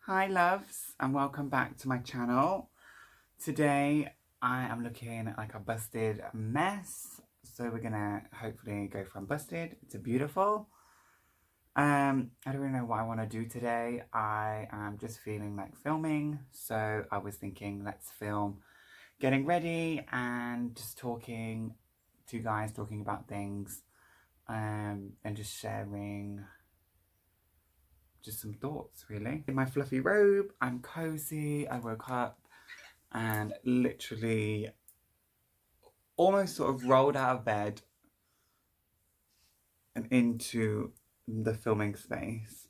Hi loves and welcome back to my channel. Today I am looking like a busted mess. So we're gonna hopefully go from busted to beautiful. I don't really know what I want to do today. I am just feeling like filming. So I was thinking let's film getting ready and just talking to you guys, talking about things and just sharing just some thoughts really. In my fluffy robe, I'm cozy. I woke up and literally almost sort of rolled out of bed and into the filming space.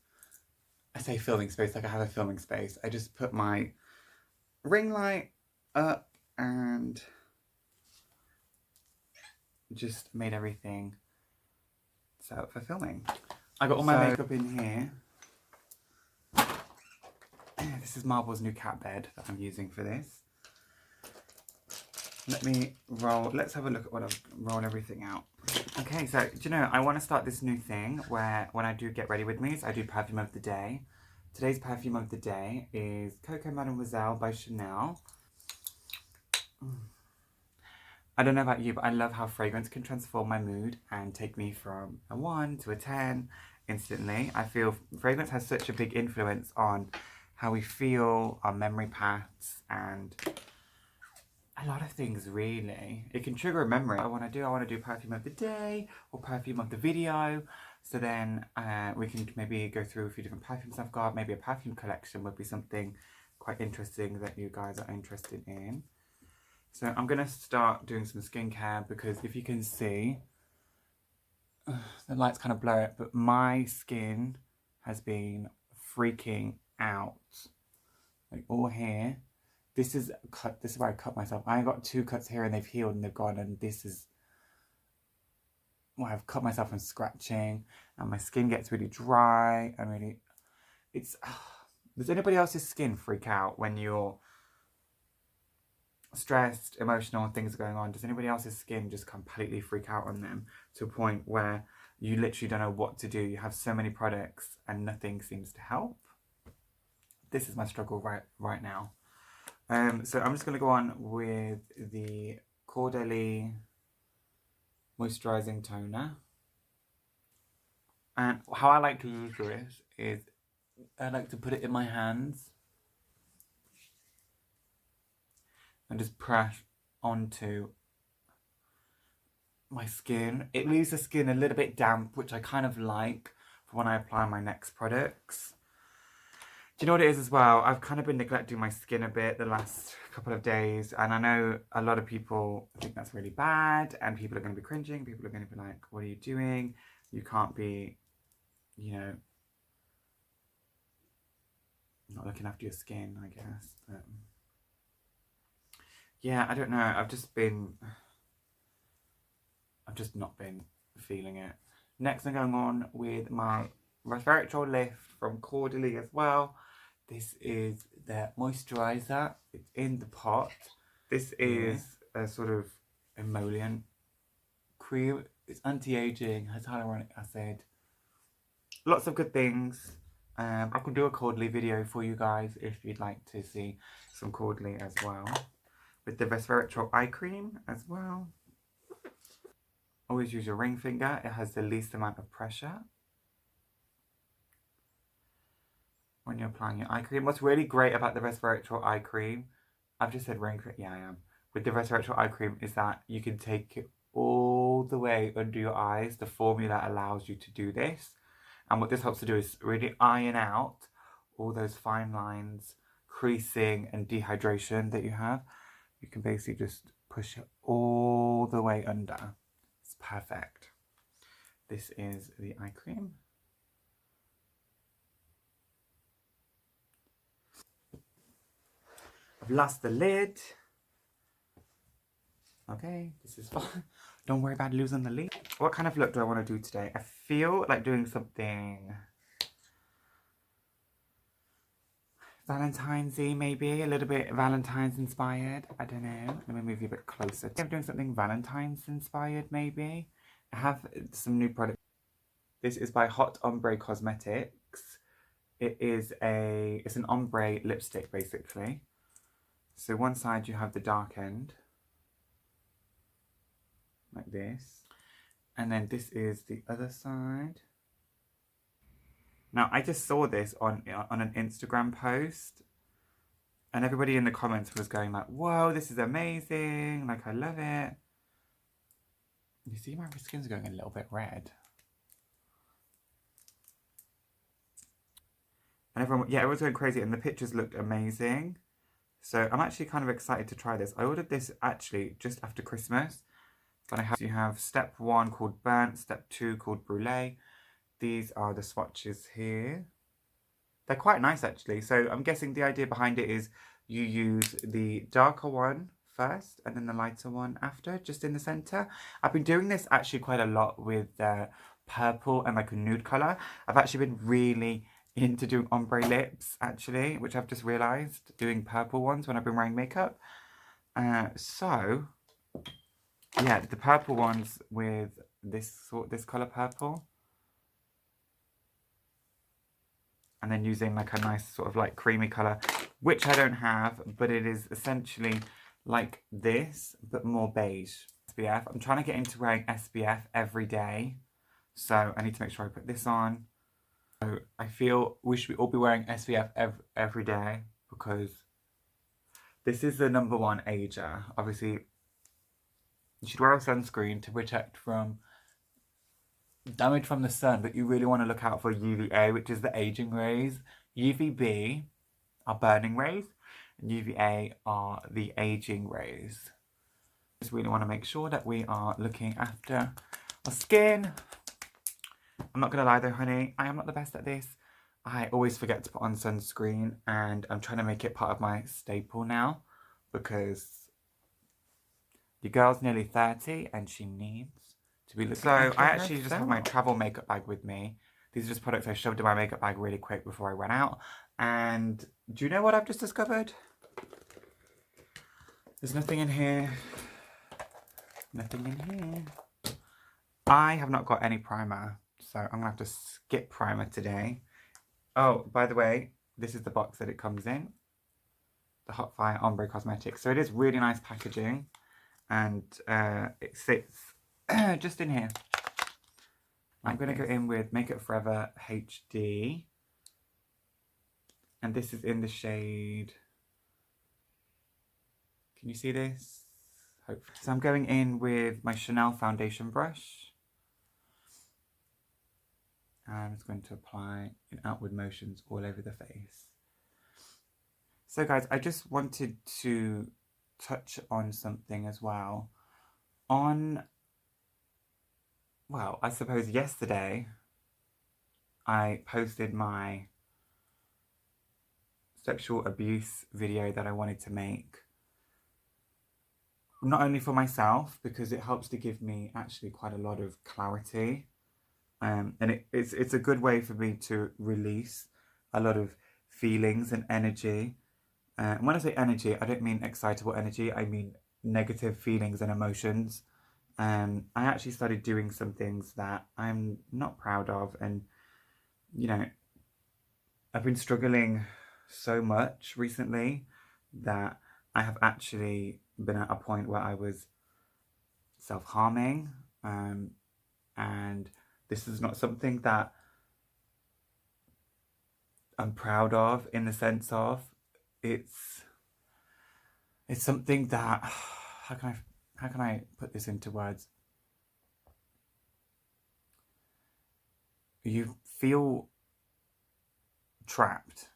I say filming space like I have a filming space. I just put my ring light up and just made everything set up for filming. I got all my makeup in here. This is Marble's new cat bed that I'm using for this. Let's have a look at what I've rolled everything out. Okay, so do you know, I want to start this new thing where when I do get ready with me, so I do perfume of the day. Today's perfume of the day is Coco Mademoiselle by Chanel. I don't know about you, but I love how fragrance can transform my mood and take me from a 1 to a 10 instantly. I feel fragrance has such a big influence on how we feel, our memory paths, and a lot of things really. It can trigger a memory. I want to do perfume of the day or perfume of the video. So then we can maybe go through a few different perfumes I've got. Maybe a perfume collection would be something quite interesting that you guys are interested in. So I'm going to start doing some skincare because if you can see, the lights kind of blur it, but my skin has been freaking out. Like all here. This is where I cut myself. I got 2 cuts here and they've healed and they've gone, and this is where I've cut myself from scratching and my skin gets really dry and really, does anybody else's skin freak out when you're stressed, emotional, things are going on? Does anybody else's skin just completely freak out on them to a point where you literally don't know what to do? You have so many products and nothing seems to help. This is my struggle right now. So I'm just going to go on with the Caudalie Moisturising Toner. And how I like to use this is I like to put it in my hands and just press onto my skin. It leaves the skin a little bit damp, which I kind of like for when I apply my next products. Do you know what it is as well? I've kind of been neglecting my skin a bit the last couple of days, and I know a lot of people think that's really bad, and people are going to be cringing. People are going to be like, what are you doing? You can't be, you know, not looking after your skin, I guess. But yeah, I don't know. I've just not been feeling it. Next, I'm going on with my resveratrol lift from Caudalie as well. This is their moisturizer. It's in the pot. This is a sort of emollient cream. It's anti-aging, has hyaluronic acid. Lots of good things. I can do a Caudalie video for you guys if you'd like to see some Caudalie as well. With the resveratrol eye cream as well. Always use your ring finger. It has the least amount of pressure when you're applying your eye cream. What's really great about the resveratrol eye cream, I've just said ring cream, yeah I am. With the resveratrol eye cream is that you can take it all the way under your eyes. The formula allows you to do this. And what this helps to do is really iron out all those fine lines, creasing and dehydration that you have. You can basically just push it all the way under. It's perfect. This is the eye cream. I've lost the lid. Okay, this is fine. Don't worry about losing the lid. What kind of look do I want to do today? I feel like doing something Valentine's-y, maybe. A little bit Valentine's inspired. I don't know. Let me move you a bit closer. I'm doing something Valentine's inspired, maybe. I have some new products. This is by Hot Ombre Cosmetics. it's an ombre lipstick basically. So one side you have the dark end, like this. And then this is the other side. Now, I just saw this on an Instagram post, and everybody in the comments was going like, whoa, this is amazing, like, I love it. You see my skin's going a little bit red. And everyone, yeah, everyone's going crazy, and the pictures looked amazing. So I'm actually kind of excited to try this. I ordered this actually just after Christmas. But you have step 1 called burnt, step 2 called brulee. These are the swatches here. They're quite nice actually. So I'm guessing the idea behind it is you use the darker one first and then the lighter one after, just in the center. I've been doing this actually quite a lot with purple and like a nude color. I've actually been really into doing ombre lips actually, which I've just realized, doing purple ones when I've been wearing makeup. So yeah, the purple ones with this color purple. And then using like a nice sort of like creamy color, which I don't have, but it is essentially like this, but more beige. SPF. I'm trying to get into wearing SPF every day. So I need to make sure I put this on. So I feel we should all be wearing SPF every day because this is the #1 ager. Obviously, you should wear a sunscreen to protect from damage from the sun, but you really want to look out for UVA, which is the aging rays. UVB are burning rays, and UVA are the aging rays. Just really want to make sure that we are looking after our skin. I'm not gonna lie though, honey, I am not the best at this. I always forget to put on sunscreen, and I'm trying to make it part of my staple now because your girl's nearly 30 and she needs to be looking. So I actually just have my travel makeup bag with me. These are just products I shoved in my makeup bag really quick before I went out. And do you know what I've just discovered? There's nothing in here. Nothing in here. I have not got any primer, so I'm gonna have to skip primer today. Oh, by the way, this is the box that it comes in. The Hot Fire Ombre Cosmetics. So it is really nice packaging, and it sits just in here. I'm going to go in with Make Up Forever HD. And this is in the shade... Can you see this? Hopefully. So I'm going in with my Chanel foundation brush. And I'm just going to apply in outward motions all over the face. So guys, I just wanted to touch on something as well. Well, I suppose yesterday, I posted my sexual abuse video that I wanted to make. Not only for myself, because it helps to give me actually quite a lot of clarity. And it's a good way for me to release a lot of feelings and energy. And when I say energy, I don't mean excitable energy, I mean negative feelings and emotions. I actually started doing some things that I'm not proud of, and you know, I've been struggling so much recently that I have actually been at a point where I was self-harming, and this is not something that I'm proud of, in the sense of it's something that how can I put this into words? You feel trapped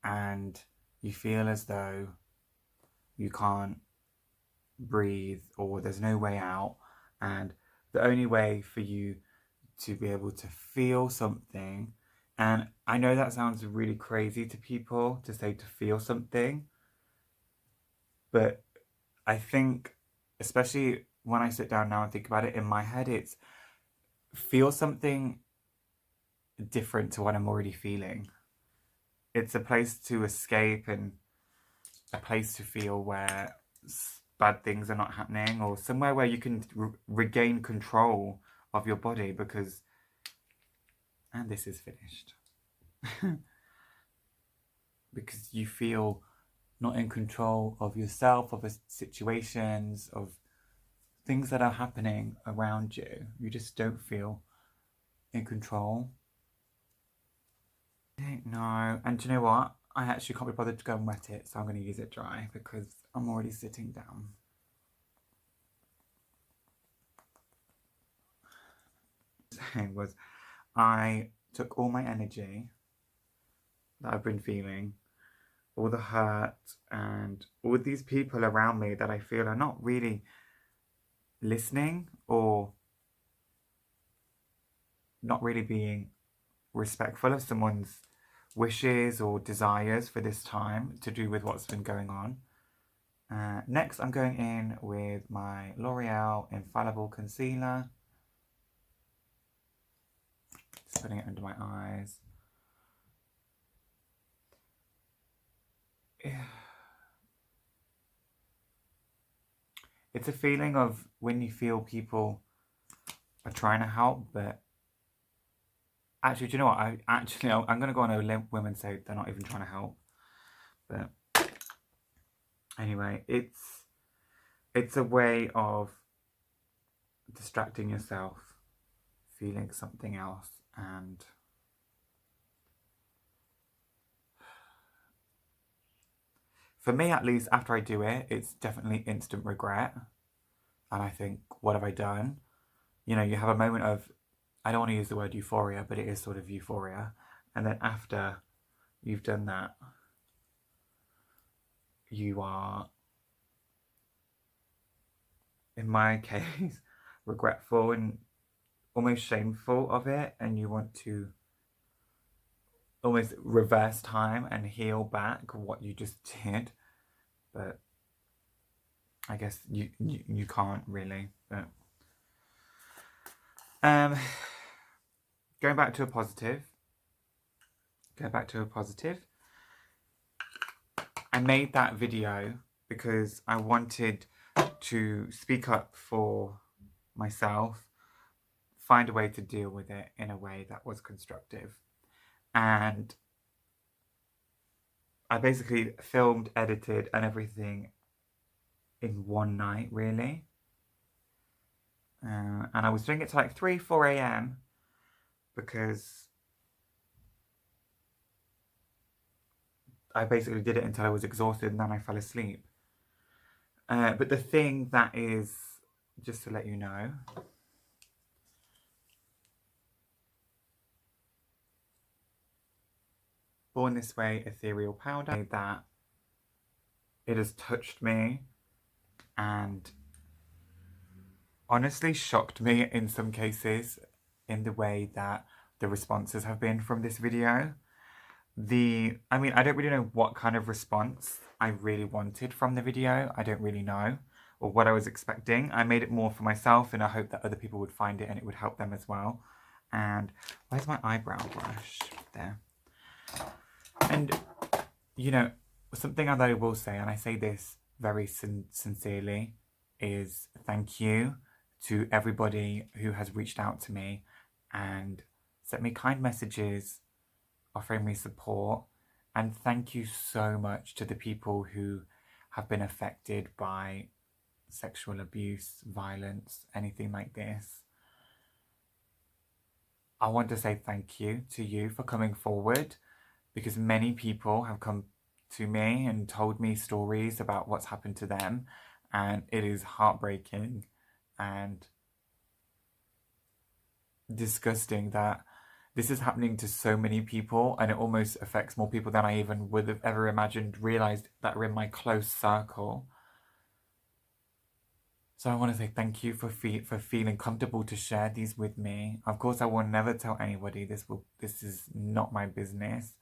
and you feel as though you can't breathe or there's no way out, and the only way for you to be able to feel something, and I know that sounds really crazy to people to say to feel something, but I think, especially when I sit down now and think about it, in my head it's feel something different to what I'm already feeling. It's a place to escape and a place to feel where bad things are not happening, or somewhere where you can regain control of your body, because... And this is finished. because you feel not in control of yourself, of situations, of things that are happening around you. You just don't feel in control. I don't know. And do you know what? I actually can't be bothered to go and wet it, so I'm going to use it dry because I'm already sitting down. Was I took all my energy that I've been feeling, all the hurt, and all these people around me that I feel are not really listening or not really being respectful of someone's wishes or desires for this time to do with what's been going on. Next, I'm going in with my L'Oreal Infallible Concealer. Just putting it under my eyes. It's a feeling of when you feel people are trying to help, but actually, do you know what? I'm going to go on a limb and say they're not even trying to help. But anyway, it's a way of distracting yourself, feeling something else, and for me at least, after I do it, it's definitely instant regret. And I think, what have I done? You know, you have a moment of, I don't want to use the word euphoria, but it is sort of euphoria. And then after you've done that, you are, in my case, regretful and almost shameful of it. And you want to almost reverse time and heal back what you just did. But I guess you can't really. But going back to a positive. I made that video because I wanted to speak up for myself, find a way to deal with it in a way that was constructive. And I basically filmed, edited, and everything in one night, really. And I was doing it to like 3, 4 a.m. because I basically did it until I was exhausted and then I fell asleep. But the thing that is, just to let you know, Born This Way Ethereal Powder, that it has touched me and honestly shocked me in some cases in the way that the responses have been from this video. I mean, I don't really know what kind of response I really wanted from the video. I don't really know, or what I was expecting. I made it more for myself in a hope that other people would find it and it would help them as well. And where's my eyebrow brush? There. And, you know, something that I will say, and I say this very sincerely, is thank you to everybody who has reached out to me and sent me kind messages, offering me support. And thank you so much to the people who have been affected by sexual abuse, violence, anything like this. I want to say thank you to you for coming forward, because many people have come to me and told me stories about what's happened to them, and it is heartbreaking and disgusting that this is happening to so many people, and it almost affects more people than I even would have ever imagined, realised that are in my close circle. So I want to say thank you for feeling comfortable to share these with me. Of course, I will never tell anybody. This is not my business.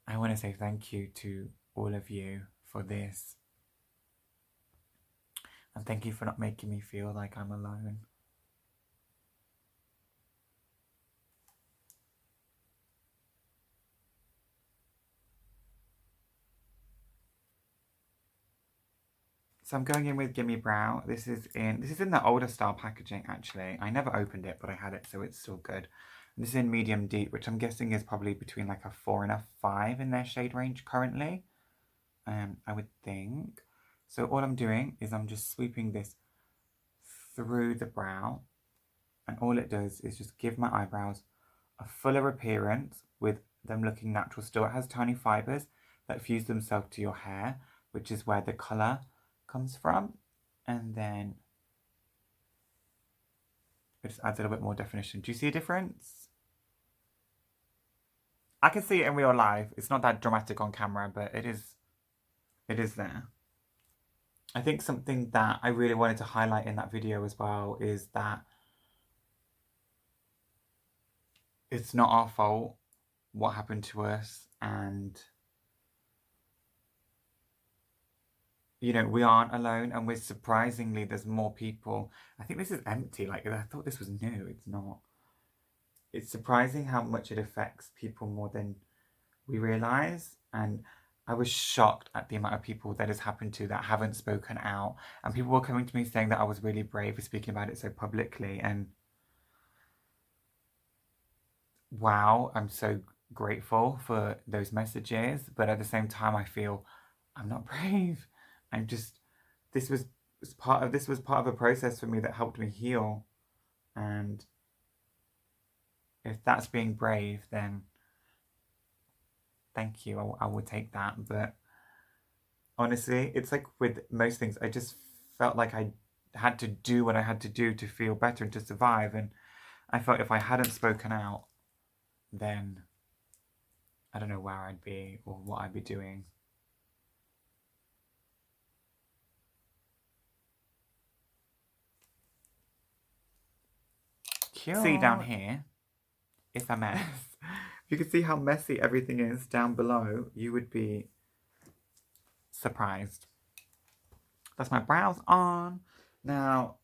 I want to say thank you to all of you for this. And thank you for not making me feel like I'm alone. So I'm going in with Gimme Brow. This is in the older style packaging, actually. I never opened it, but I had it, so it's still good. This is in medium deep, which I'm guessing is probably between like a 4 and a 5 in their shade range currently. I would think. So all I'm doing is I'm just sweeping this through the brow, and all it does is just give my eyebrows a fuller appearance with them looking natural still. It has tiny fibres that fuse themselves to your hair, which is where the colour comes from. And then it just adds a little bit more definition. Do you see a difference? I can see it in real life. It's not that dramatic on camera, but it is there. I think something that I really wanted to highlight in that video as well is that it's not our fault what happened to us, and you know, we aren't alone, and we're surprisingly, there's more people. I think this is empty. Like, I thought this was new. It's not. It's surprising how much it affects people more than we realise. And I was shocked at the amount of people that has happened to that haven't spoken out. And people were coming to me saying that I was really brave for speaking about it so publicly. And wow, I'm so grateful for those messages. But at the same time, I feel I'm not brave. I'm just, this was part of a process for me that helped me heal. And if that's being brave, then thank you. I would take that. But honestly, it's like with most things, I just felt like I had to do what I had to do to feel better and to survive. And I felt if I hadn't spoken out, then I don't know where I'd be or what I'd be doing. Cute. See down here, it's a mess. If you could see how messy everything is down below, you would be surprised. That's my brows on. Now,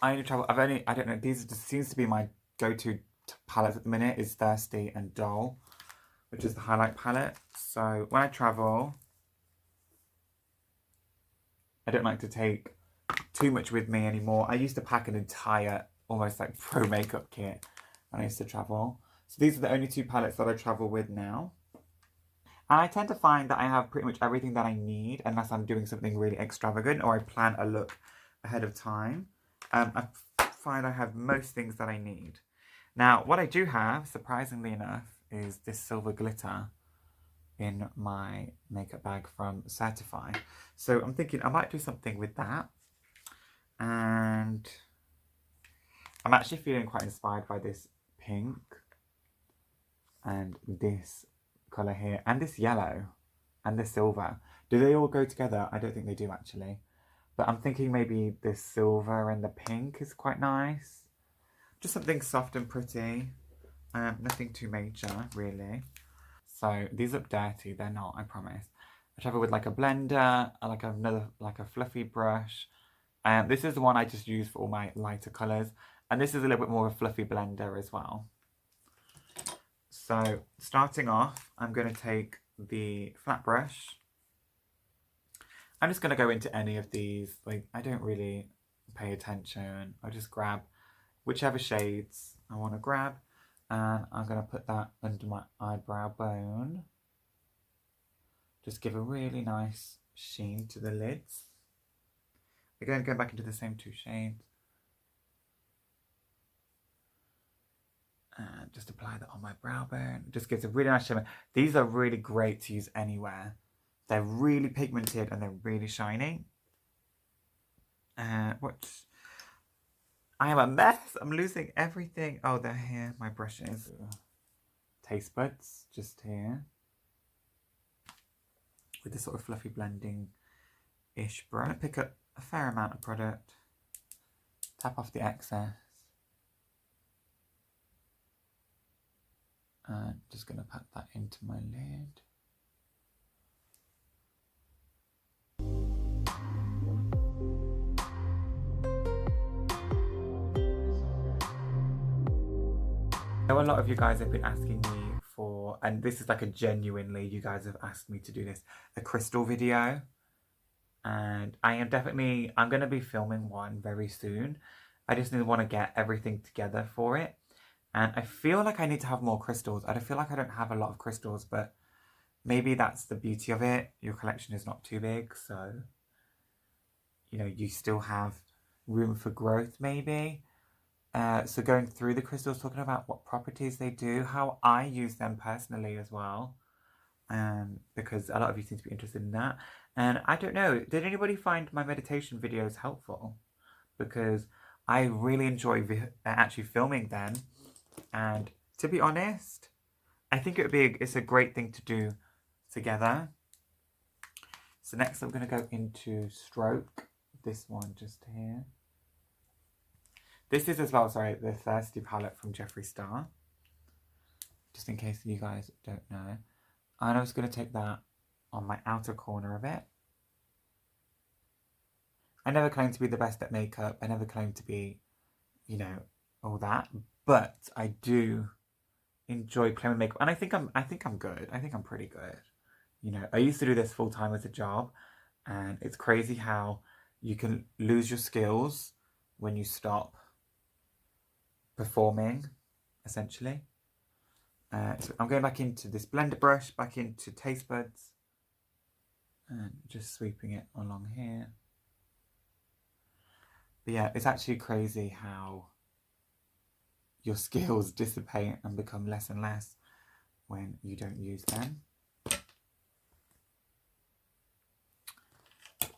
I only travel, I don't know, these just seems to be my go-to palette at the minute is Thirsty and Dull, which is the highlight palette. So when I travel, I don't like to take too much with me anymore. I used to pack an entire, almost like pro makeup kit when I used to travel. So these are the only two palettes that I travel with now. And I tend to find that I have pretty much everything that I need unless I'm doing something really extravagant or I plan a look ahead of time. I find I have most things that I need. Now, what I do have, surprisingly enough, is this silver glitter in my makeup bag from Certify. So I'm thinking I might do something with that. And I'm actually feeling quite inspired by this pink and this colour here and this yellow and this silver. Do they all go together? I don't think they do actually. But I'm thinking maybe this silver and the pink is quite nice. Just something soft and pretty. Nothing too major, really. So these look dirty. They're not, I promise. I travel with like a blender, like a fluffy brush. This is the one I just use for all my lighter colours. And this is a little bit more of a fluffy blender as well. So starting off, I'm going to take the flat brush. I'm just going to go into any of these. Like, I don't really pay attention. I'll just grab whichever shades I want to grab. And I'm going to put that under my eyebrow bone. Just give a really nice sheen to the lids. Again, going back into the same two shades. And just apply that on my brow bone. It just gives a really nice shimmer. These are really great to use anywhere. They're really pigmented and they're really shiny. What? I am a mess. I'm losing everything. Oh, they're here. My brushes. Taste buds, just here. With this sort of fluffy blending-ish brush. Pick up a fair amount of product. Tap off the excess. And just going to pat that into my lid. I know a lot of you guys have been asking me for, and this is like a genuinely, you guys have asked me to do this, a crystal video. And I'm going to be filming one very soon. I just want to get everything together for it. And I feel like I need to have more crystals. I feel like I don't have a lot of crystals, but maybe that's the beauty of it. Your collection is not too big, so, you know, you still have room for growth, maybe. So going through the crystals, talking about what properties they do, how I use them personally as well. Because a lot of you seem to be interested in that. And I don't know, did anybody find my meditation videos helpful? Because I really enjoy actually filming them. And to be honest, I think it's a great thing to do together. So next I'm going to go into Stroke. This one just here. This is as well, sorry, the Thirsty palette from Jeffree Star. Just in case you guys don't know. And I was going to take that on my outer corner of it. I never claim to be the best at makeup. I never claim to be, you know, all that. But I do enjoy playing with makeup. And I think I'm good. I think I'm pretty good. You know, I used to do this full time as a job. And it's crazy how you can lose your skills when you stop performing, essentially. So I'm going back into this blender brush, back into Taste Buds, and just sweeping it along here. But yeah, it's actually crazy how your skills dissipate and become less and less when you don't use them.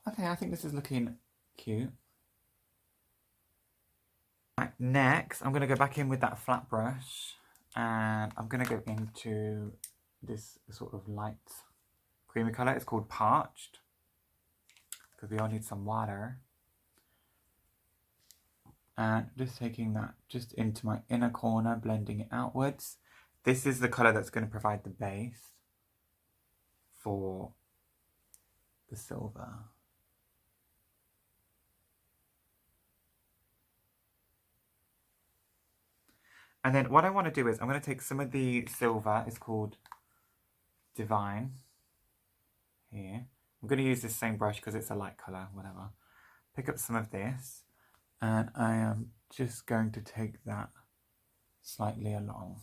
Okay, I think this is looking cute. Right, next, I'm going to go back in with that flat brush. And I'm going to go into this sort of light creamy colour. It's called Parched. Because we all need some water. And just taking that just into my inner corner, blending it outwards. This is the colour that's going to provide the base for the silver. And then what I want to do is I'm going to take some of the silver. It's called Divine. Here. I'm going to use this same brush because it's a light colour, whatever. Pick up some of this. And I am just going to take that slightly along.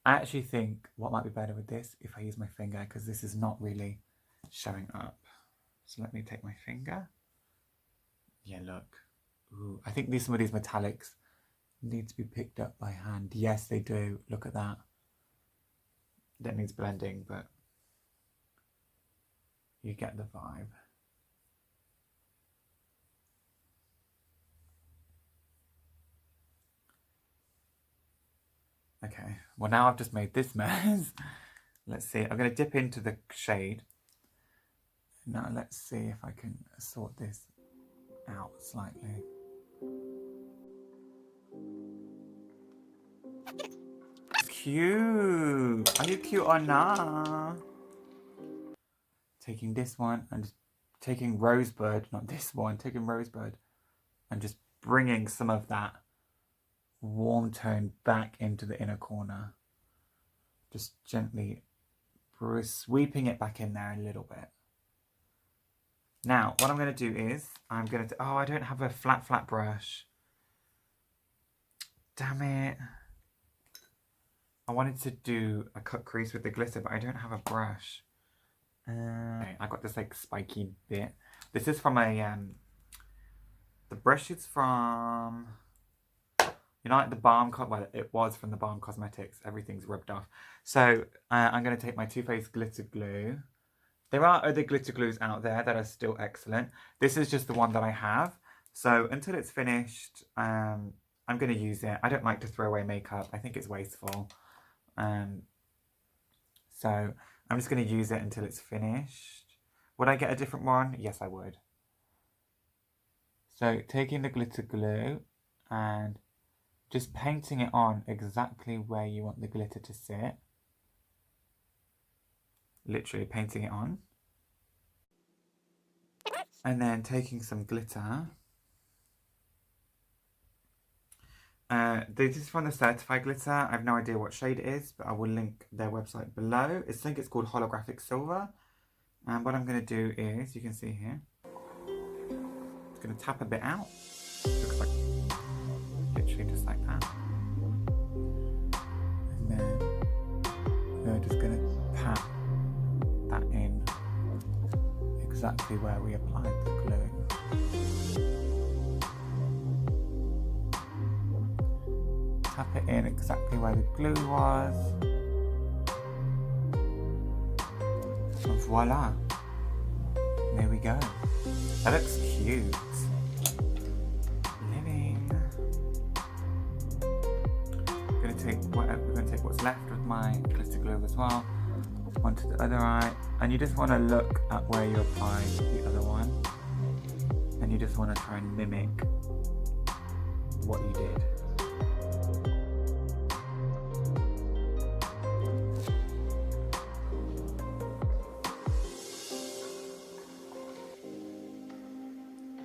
I actually think what might be better with this if I use my finger, because this is not really showing up. So let me take my finger. Yeah, look. Ooh, I think some of these metallics need to be picked up by hand. Yes, they do. Look at that. That needs blending, but you get the vibe. Okay, well now I've just made this mess. Let's see, I'm going to dip into the shade. Now let's see if I can sort this out slightly. Cute! Are you cute or not? Taking this one and just taking Rosebud, not this one, taking Rosebud and just bringing some of that warm tone back into the inner corner. Just gently sweeping it back in there a little bit. Now, what I'm going to do is, I'm going to... Oh, I don't have a flat brush. Damn it. I wanted to do a cut crease with the glitter, but I don't have a brush. I got this like spiky bit. This is from a... the brush is from... You know, like the balm... Well, it was from the Balm Cosmetics. Everything's rubbed off. So, I'm going to take my Too Faced Glitter Glue. There are other glitter glues out there that are still excellent. This is just the one that I have. So, until it's finished, I'm going to use it. I don't like to throw away makeup. I think it's wasteful. So, I'm just going to use it until it's finished. Would I get a different one? Yes, I would. So, taking the glitter glue and just painting it on exactly where you want the glitter to sit. Literally painting it on. And then taking some glitter. This is from the Certified Glitter. I have no idea what shade it is, but I will link their website below. I think it's called Holographic Silver. And what I'm going to do is, you can see here, it's going to tap a bit out. Looks like literally literally just like that. And then we're just going to pat that in exactly where we applied the glue. Tap it in exactly where the glue was. And voila. There we go. That looks cute. Living. We're gonna take what's left with my glitter glue as well onto the other eye, and you just want to look at where you applied the other one, and you just want to try and mimic what you did.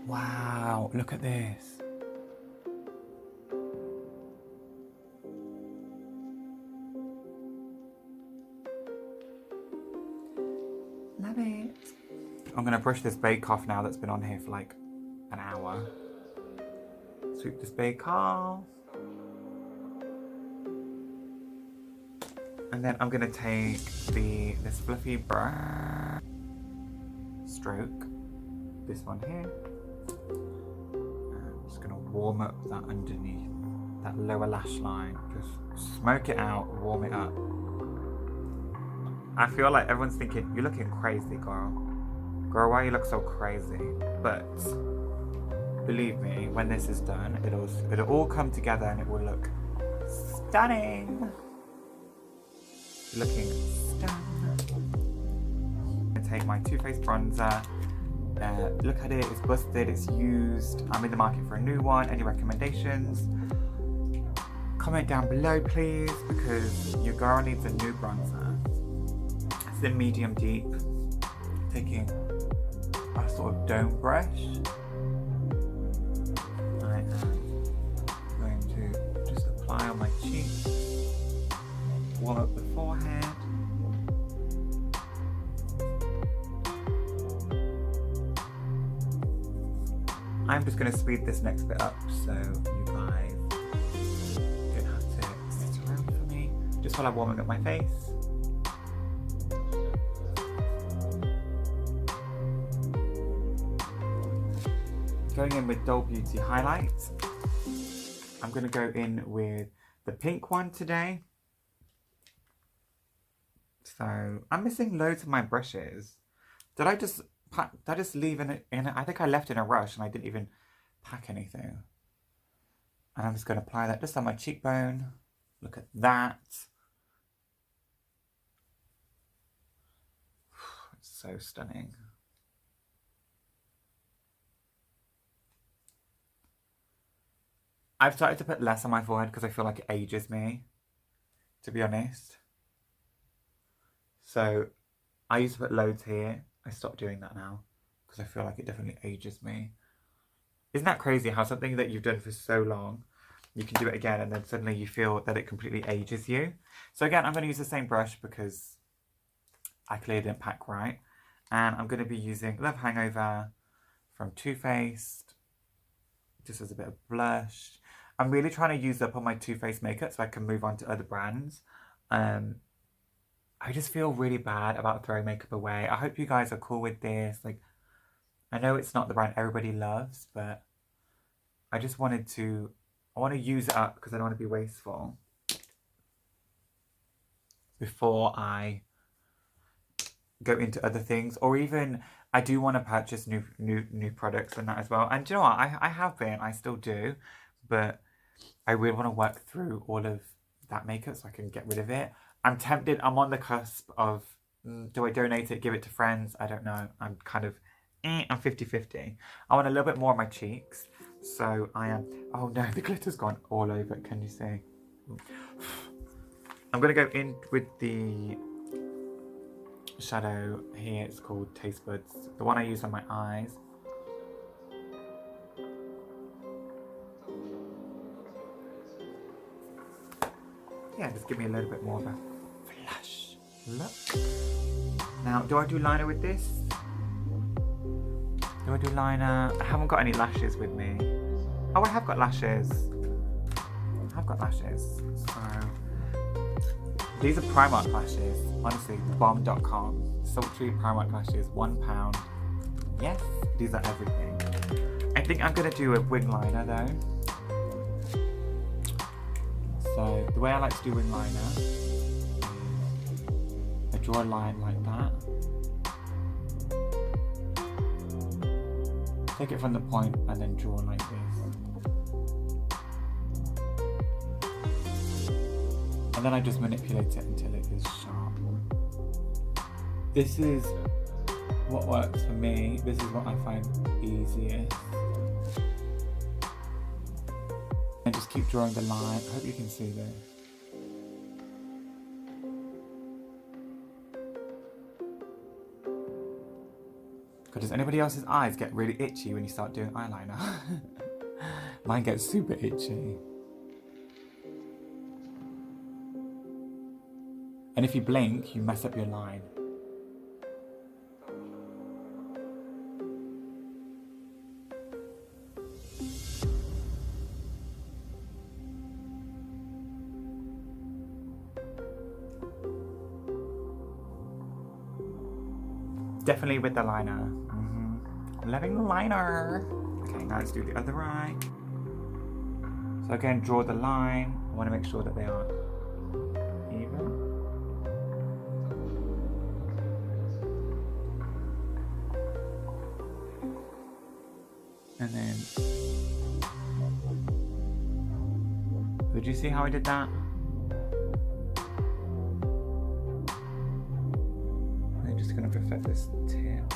Wow, look at this. Love it. I'm going to brush this bake off now that's been on here for like an hour. Sweep this bake off. And then I'm going to take this fluffy brush stroke, this one here. I'm just going to warm up that underneath, that lower lash line. Just smoke it out, warm it up. I feel like everyone's thinking, you're looking crazy, girl. Girl, why you look so crazy? But believe me, when this is done, it'll all come together and it will look stunning. Looking stunning. I'm gonna take my Too Faced bronzer. Look at it, it's busted, it's used. I'm in the market for a new one. Any recommendations? Comment down below, please, because your girl needs a new bronzer. It's in medium deep. Taking a sort of dome brush. I am going to just apply on my cheeks. Warm up the forehead. I'm just going to speed this next bit up so you guys don't have to sit around for me. Just while I'm warming up my face. Going in with Dull Beauty highlights. I'm going to go in with the pink one today. So I'm missing loads of my brushes. Did I just leave in it? I think I left in a rush and I didn't even pack anything. And I'm just going to apply that just on my cheekbone. Look at that. It's so stunning. I've started to put less on my forehead because I feel like it ages me, to be honest. So I used to put loads here. I stopped doing that now because I feel like it definitely ages me. Isn't that crazy how something that you've done for so long, you can do it again and then suddenly you feel that it completely ages you? So again, I'm going to use the same brush because I clearly didn't pack right. And I'm going to be using Love Hangover from Too Faced, just as a bit of blush. I'm really trying to use up all my Too Faced makeup so I can move on to other brands. I just feel really bad about throwing makeup away. I hope you guys are cool with this. Like, I know it's not the brand everybody loves, but I just wanted to, I want to use it up because I don't want to be wasteful before I go into other things, or even I do want to purchase new products and that as well. And do you know what? I have been, I still do, but I really want to work through all of that makeup so I can get rid of it. I'm tempted, I'm on the cusp of, do I donate it, give it to friends? I don't know. I'm kind of, I'm 50-50. I want a little bit more on my cheeks. So I am, oh no, the glitter's gone all over, can you see? I'm going to go in with the shadow here. It's called Taste Buds. The one I use on my eyes. Yeah, just give me a little bit more of a flash look. Now, do I do liner with this? Do I do liner? I haven't got any lashes with me. Oh, I have got lashes. I've got lashes. So these are Primark lashes. Honestly, balm.com. Sultry Primark lashes, £1. Yes, these are everything. I think I'm gonna do a wing liner though. So the way I like to do wing liner, I draw a line like that. Take it from the point and then draw like this. And then I just manipulate it until it is sharp. This is what works for me. This is what I find easiest. And just keep drawing the line. I hope you can see this. God, does anybody else's eyes get really itchy when you start doing eyeliner? Mine gets super itchy. And if you blink, you mess up your line. Definitely with the liner. Loving the liner. Okay, now let's do the other eye. So again, draw the line. I want to make sure that they are even. And then, did you see how I did that? I'm just going to perfect this tail.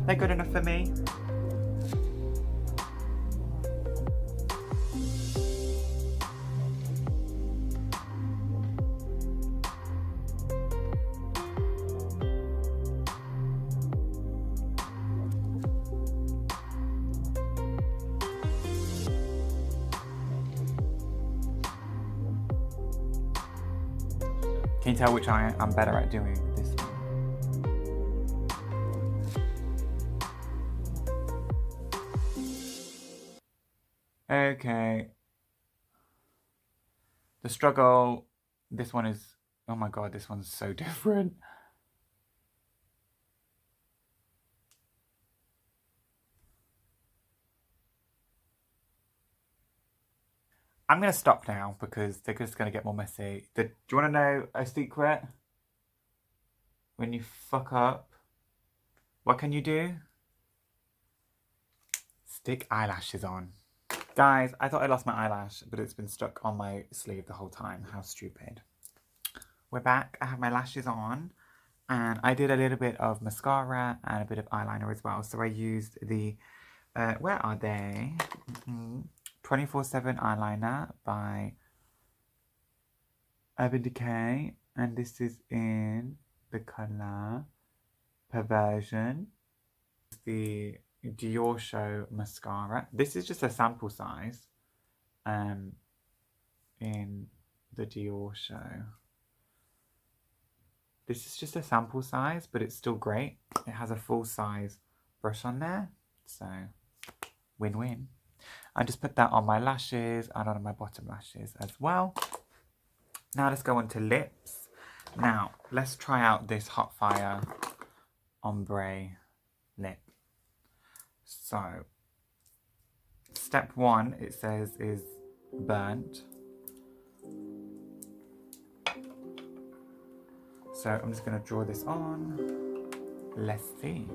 They're good enough for me. Can you tell which eye I'm better at doing? This one. Okay. The struggle, this one is, oh my god, this one's so different. I'm going to stop now because they're just going to get more messy. Do you want to know a secret? When you fuck up, what can you do? Stick eyelashes on. Guys, I thought I lost my eyelash, but it's been stuck on my sleeve the whole time. How stupid. We're back. I have my lashes on. And I did a little bit of mascara and a bit of eyeliner as well. So I used the, where are they? 24/7 eyeliner by Urban Decay. And this is in the colour Perversion. The Diorshow mascara. This is just a sample size in the Diorshow. This is just a sample size, but it's still great. It has a full size brush on there, so win-win. I just put that on my lashes and on my bottom lashes as well. Now let's go on to lips. Now let's try out this Hot Fire Ombre lip. So, step 1, it says, is burnt. So I'm just going to draw this on. Let's see.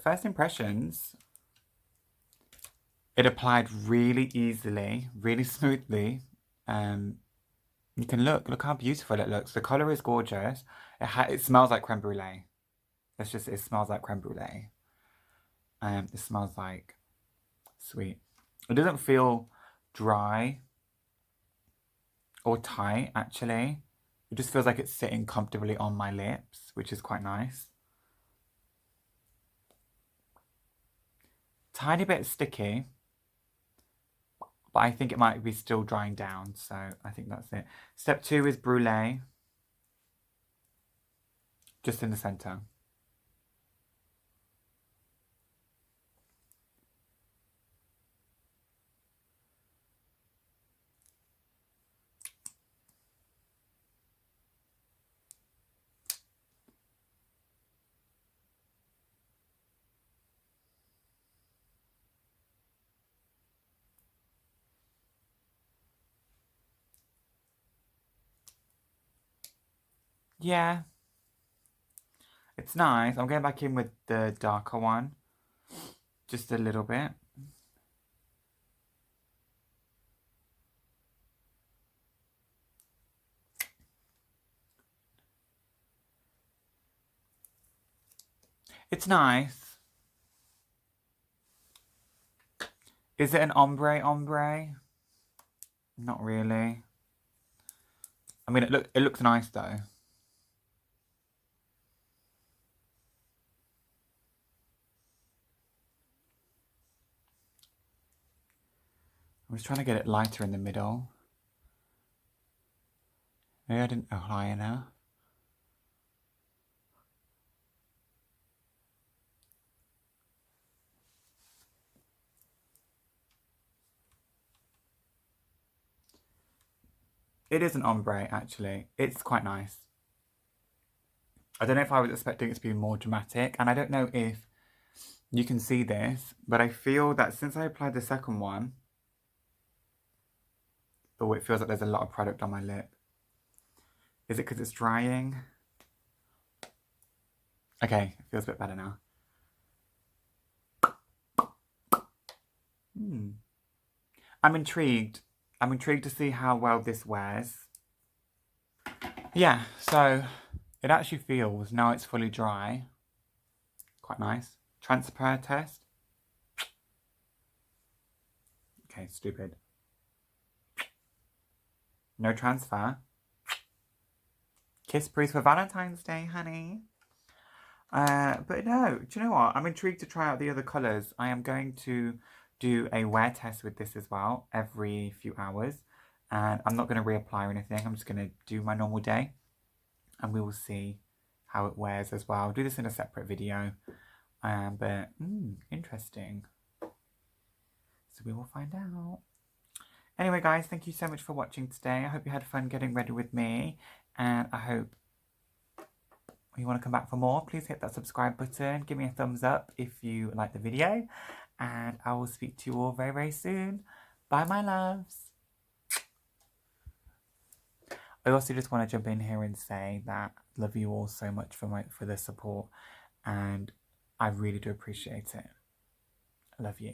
First impressions, It applied really easily, really smoothly. You can look how beautiful it looks. The colour is gorgeous. It smells like creme brulee. It smells like creme brulee. It smells like sweet. It doesn't feel dry or tight, actually. It just feels like it's sitting comfortably on my lips, which is quite nice. Tiny bit sticky, but I think it might be still drying down, so I think that's it. Step 2 is brulee, just in the center. Yeah, it's nice. I'm going back in with the darker one, just a little bit. It's nice. Is it an ombre? Not really. I mean, it looks nice though. I was trying to get it lighter in the middle. Maybe I didn't apply enough. It is an ombre, actually. It's quite nice. I don't know if I was expecting it to be more dramatic, and I don't know if you can see this, but I feel that since I applied the second one, oh, it feels like there's a lot of product on my lip. Is it because it's drying? Okay, it feels a bit better now. I'm intrigued. I'm intrigued to see how well this wears. Yeah, so it actually feels, now it's fully dry, quite nice. Transfer test. Okay, stupid. No transfer. Kiss Breeze for Valentine's Day, honey. But no, do you know what? I'm intrigued to try out the other colours. I am going to do a wear test with this as well every few hours. And I'm not going to reapply or anything. I'm just going to do my normal day. And we will see how it wears as well. I'll do this in a separate video. But interesting. So we will find out. Anyway, guys, thank you so much for watching today. I hope you had fun getting ready with me. And I hope you want to come back for more. Please hit that subscribe button. Give me a thumbs up if you like the video. And I will speak to you all very, very soon. Bye, my loves. I also just want to jump in here and say that I love you all so much for the support. And I really do appreciate it. I love you.